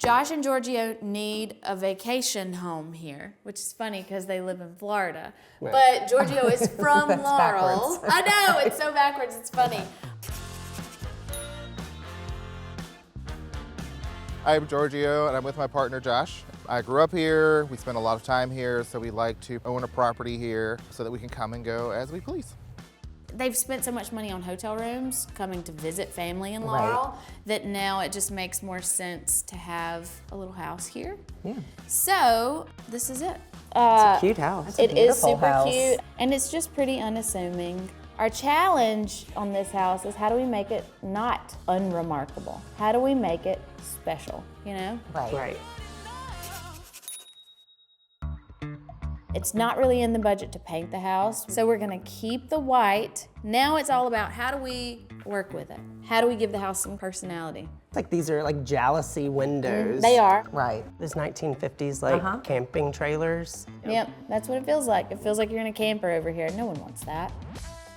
Josh and Giorgio need a vacation home here, which is funny because they live in Florida. Right. But Giorgio is from Laurel. I know, it's so backwards, it's funny. I'm Giorgio, and I'm with my partner, Josh. I grew up here, we spend a lot of time here, so we like to own a property here so that we can come and go as we please. They've spent so much money on hotel rooms coming to visit family in Laurel that now it just makes more sense to have a little house here. Yeah. So this is it. It's a cute house. It is super cute, and it's just pretty unassuming. Our challenge on this house is how do we make it not unremarkable? How do we make it special, you know? Right. It's not really in the budget to paint the house, so we're gonna keep the white. Now it's all about how do we work with it? How do we give the house some personality? It's like these are like jalousie windows. They are. Right. Those 1950s like camping trailers. Yep, that's what it feels like. It feels like you're in a camper over here. No one wants that.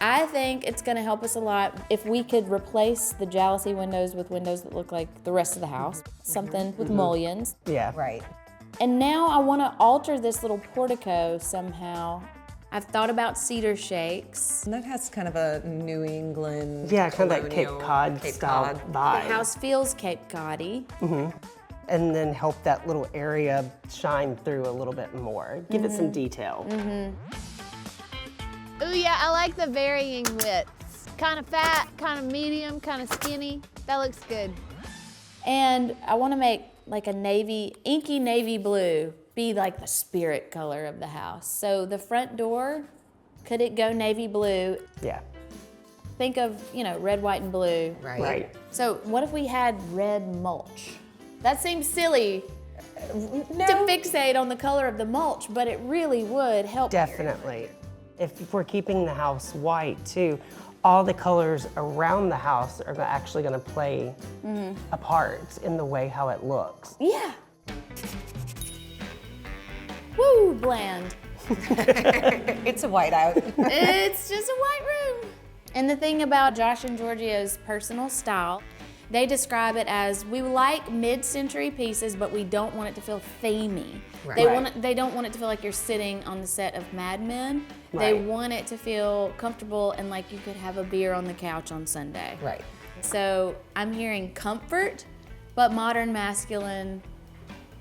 I think it's gonna help us a lot if we could replace the jalousie windows with windows that look like the rest of the house. Something with mullions. Yeah. Right. And now I want to alter this little portico somehow. I've thought about cedar shakes. And that has kind of a New England, Yeah, kind of like Cape Cod style The vibe. house feels Cape Cod-y. And then help that little area shine through a little bit more. Give it some detail. Ooh, yeah, I like the varying widths. Kind of fat, kind of medium, kind of skinny. That looks good. And I want to make like a inky navy blue be like the spirit color of the house. So the front door, could it go navy blue? Yeah. Think of, red, white, and blue. Right. So what if we had red mulch? That seems silly to fixate on the color of the mulch, but it really would help. Definitely. If we're keeping the house white too, all the colors around the house are actually going to play a part in the way how it looks. Yeah. Woo, bland. It's a whiteout. It's just a white room. And the thing about Josh and Giorgio's personal style, they describe it as, we like mid-century pieces, but we don't want it to feel themey. They don't want it to feel like you're sitting on the set of Mad Men. They want it to feel comfortable and like you could have a beer on the couch on Sunday. Right. So I'm hearing comfort, but modern masculine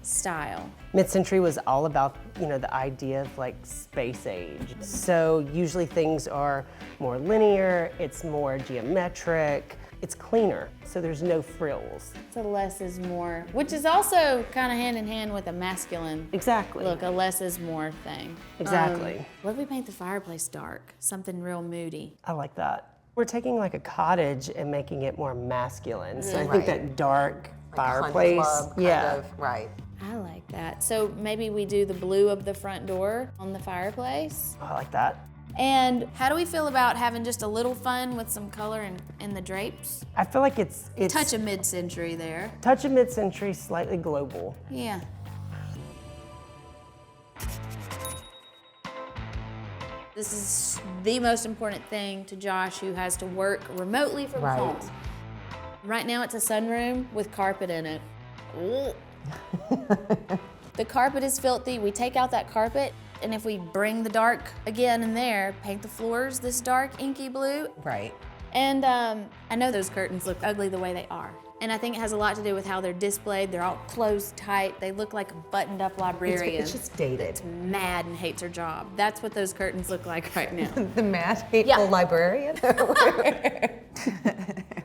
style. Mid-century was all about, the idea of like space age. So usually things are more linear, it's more geometric, it's cleaner, so there's no frills. So less is more, which is also kind of hand in hand with a masculine look, a less is more thing. Exactly. What if we paint the fireplace dark? Something real moody. I like that. We're taking like a cottage and making it more masculine. So I think that dark fireplace. Club kind of, right. I like that. So maybe we do the blue of the front door on the fireplace. I like that. And how do we feel about having just a little fun with some color in the drapes? I feel like it's touch of mid-century there. Touch of mid-century, slightly global. Yeah. This is the most important thing to Josh, who has to work remotely from home. Right now it's a sunroom with carpet in it. The carpet is filthy. We take out that carpet, and if we bring the dark again in there, paint the floors this dark inky blue. Right. And I know those curtains look ugly the way they are. And I think it has a lot to do with how they're displayed. They're all closed tight. They look like a buttoned up librarian. It's just dated. That's mad and hates her job. That's what those curtains look like right now. The mad, hateful librarian?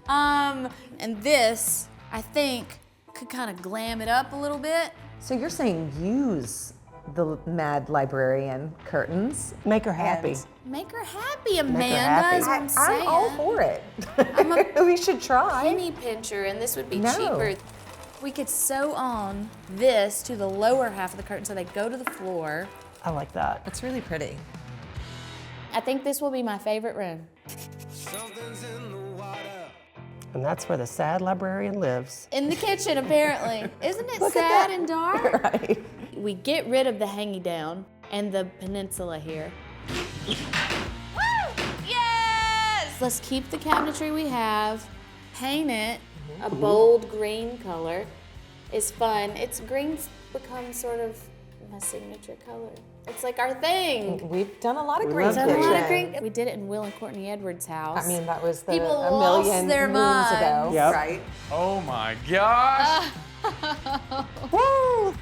And this, I think, could kind of glam it up a little bit. So you're saying use the mad librarian curtains. Make her happy. Make her happy, Amanda, happy. is what I'm saying. I'm all for it. We should try. Penny pincher, and this would be cheaper. We could sew on this to the lower half of the curtain so they go to the floor. I like that. It's really pretty. I think this will be my favorite room. And that's where the sad librarian lives. In the kitchen, apparently. Isn't it sad and dark? Right. We get rid of the hanging down and the peninsula here. Woo! Yes! Let's keep the cabinetry we have, paint it a bold green color, is fun. Green's become sort of my signature color. It's like our thing. We've done a lot of We green love Done a lot of kitchen. green. We did it in Will and Courtney Edwards' house. I mean, that was People a lost million their moons minds. ago, Yep. right? Oh my gosh! Woo!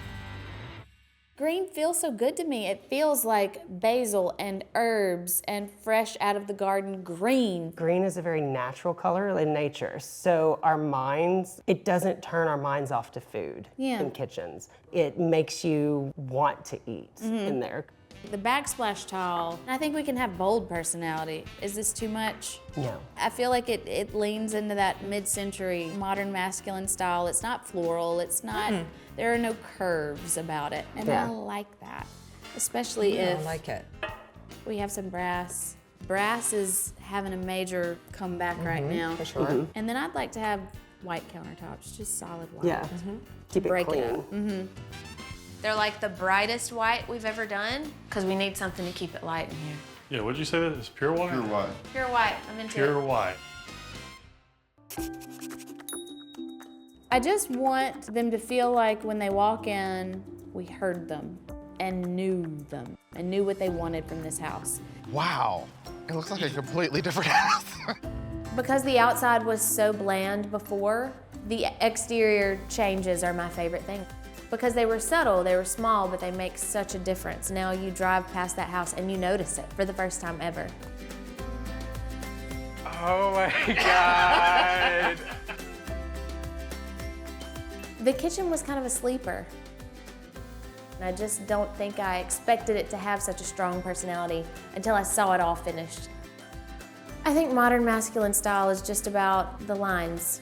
Green feels so good to me. It feels like basil and herbs and fresh out of the garden green. Green is a very natural color in nature. So our minds, it doesn't turn our minds off to food in kitchens. It makes you want to eat in there. The backsplash tile, I think we can have bold personality. Is this too much? No. I feel like it leans into that mid-century modern masculine style. It's not floral, it's not, there are no curves about it. And I like that, especially I if like it. we have some brass. Brass is having a major comeback right now. For sure. And then I'd like to have white countertops, just solid white. Yeah. Keep it Break clean. it up. They're like the brightest white we've ever done, because we need something to keep it light in here. Yeah, what'd you say that is? Pure white? Pure white. Pure white, I'm into Pure it. white. I just want them to feel like when they walk in, we heard them and knew what they wanted from this house. Wow. It looks like a completely different house. Because the outside was so bland before, the exterior changes are my favorite thing. Because they were subtle, they were small, but they make such a difference. Now you drive past that house and you notice it for the first time ever. Oh my God! The kitchen was kind of a sleeper. And I just don't think I expected it to have such a strong personality until I saw it all finished. I think modern masculine style is just about the lines.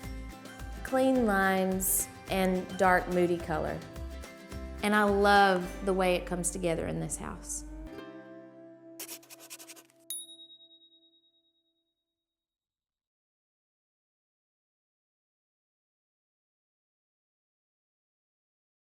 Clean lines and dark, moody color. And I love the way it comes together in this house.